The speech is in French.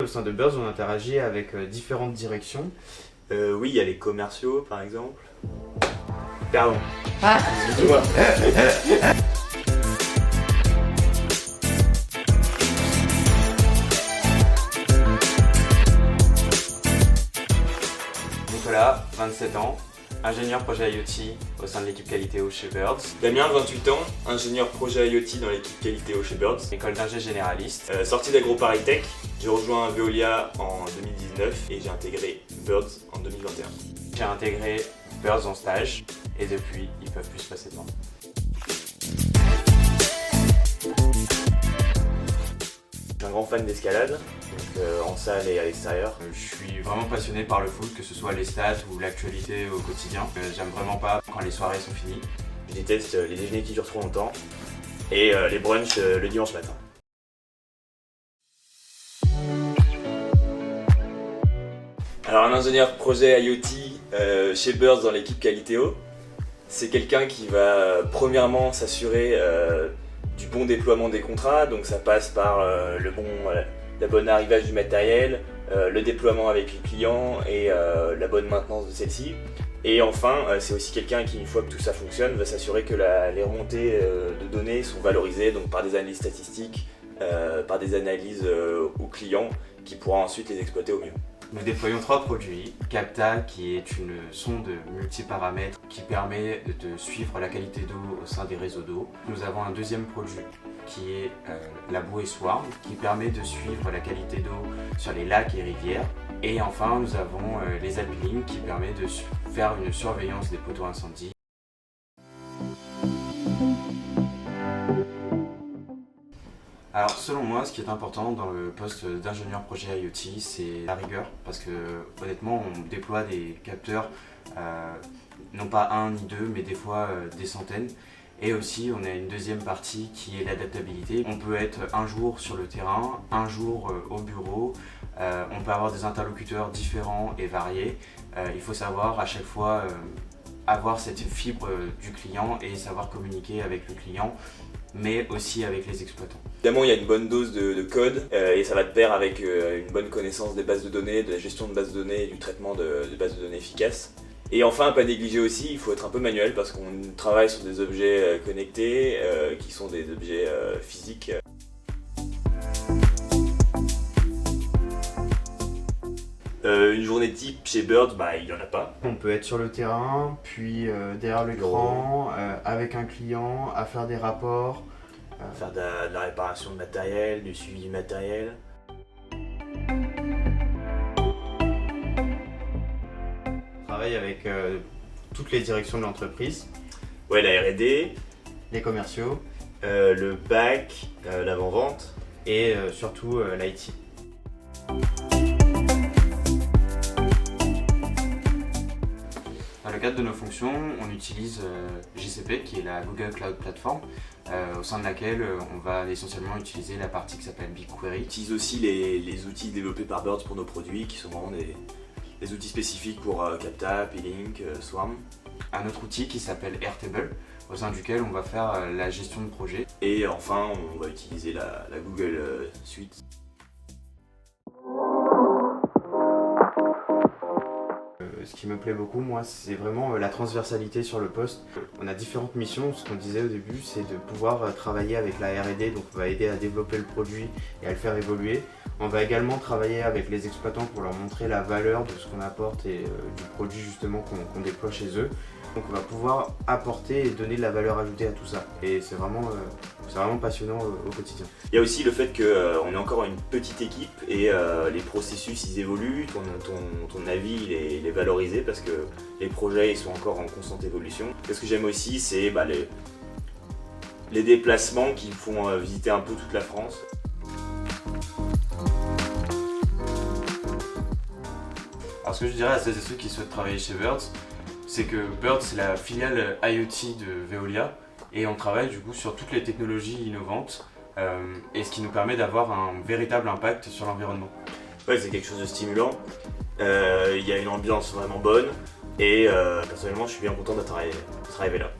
Au sein de Birds, on interagit avec différentes directions. Oui, il y a les commerciaux par exemple. Pardon. Ah. Excuse-moi. Nicolas, 27 ans, ingénieur projet IoT au sein de l'équipe Qualitéo chez Birds. Damien, 28 ans, ingénieur projet IoT dans l'équipe Qualitéo chez Birds. École d'ingé généraliste. Sorti d'AgroParisTech, j'ai rejoint Veolia en 2019 et j'ai intégré Birds en 2021. J'ai intégré Birds en stage et depuis, ils peuvent plus se passer devant. Je suis un grand fan d'escalade, donc en salle et à l'extérieur. Je suis vraiment passionné par le foot, que ce soit les stats ou l'actualité au quotidien. J'aime vraiment pas quand les soirées sont finies. Je déteste les déjeuners qui durent trop longtemps et les brunchs le dimanche matin. Alors un ingénieur projet IoT chez Birds dans l'équipe Qualitéo, c'est quelqu'un qui va premièrement s'assurer du bon déploiement des contrats, donc ça passe par la bonne arrivage du matériel, le déploiement avec les clients et la bonne maintenance de celle-ci. Et enfin, c'est aussi quelqu'un qui, une fois que tout ça fonctionne, va s'assurer que les remontées de données sont valorisées donc par des analyses statistiques, par des analyses aux clients qui pourra ensuite les exploiter au mieux. Nous déployons 3 produits. Capta, qui est une sonde multiparamètres qui permet de suivre la qualité d'eau au sein des réseaux d'eau. Nous avons un deuxième produit qui est la bouée Swarm, qui permet de suivre la qualité d'eau sur les lacs et rivières. Et enfin, nous avons les Alpilink, qui permet de faire une surveillance des poteaux incendies. Alors selon moi, ce qui est important dans le poste d'ingénieur projet IoT, c'est la rigueur, parce que honnêtement, on déploie des capteurs, non pas un ni deux, mais des fois des centaines. Et aussi, on a une deuxième partie qui est l'adaptabilité. On peut être un jour sur le terrain, un jour au bureau. On peut avoir des interlocuteurs différents et variés. Il faut savoir à chaque fois avoir cette fibre du client et savoir communiquer avec le client, mais aussi avec les exploitants. Évidemment, il y a une bonne dose de code et ça va de pair avec une bonne connaissance des bases de données, de la gestion de bases de données et du traitement de bases de données efficaces. Et enfin, à pas négliger aussi, il faut être un peu manuel parce qu'on travaille sur des objets connectés qui sont des objets physiques. Une journée type chez Birds, il n'y en a pas. On peut être sur le terrain, puis derrière l'écran, avec un client, à faire des rapports. Faire de la réparation de matériel, du suivi du matériel. On travaille avec toutes les directions de l'entreprise. Ouais, la R&D, les commerciaux, le back, l'avant-vente et surtout l'IT. Dans le cadre de nos fonctions, on utilise GCP, qui est la Google Cloud Platform, au sein de laquelle on va essentiellement utiliser la partie qui s'appelle BigQuery. On utilise aussi les outils développés par Birds pour nos produits, qui sont vraiment des outils spécifiques pour Capta, P-Link, Swarm. Un autre outil qui s'appelle Airtable, au sein duquel on va faire la gestion de projet. Et enfin, on va utiliser la Google Suite. Ce qui me plaît beaucoup, moi, c'est vraiment la transversalité sur le poste. On a différentes missions. Ce qu'on disait au début, c'est de pouvoir travailler avec la R&D, donc on va aider à développer le produit et à le faire évoluer. On va également travailler avec les exploitants pour leur montrer la valeur de ce qu'on apporte et du produit justement qu'on déploie chez eux. Donc on va pouvoir apporter et donner de la valeur ajoutée à tout ça. Et c'est vraiment passionnant au quotidien. Il y a aussi le fait qu'on est encore une petite équipe et les processus ils évoluent, ton avis il est valorisé parce que les projets ils sont encore en constante évolution. Et ce que j'aime aussi c'est les déplacements qui me font visiter un peu toute la France. Alors ce que je dirais à celles et ceux qui souhaitent travailler chez Birds, c'est que Birds c'est la filiale IoT de Veolia et on travaille du coup sur toutes les technologies innovantes et ce qui nous permet d'avoir un véritable impact sur l'environnement. Ouais, c'est quelque chose de stimulant, il y a une ambiance vraiment bonne et personnellement je suis bien content d'être arrivé là.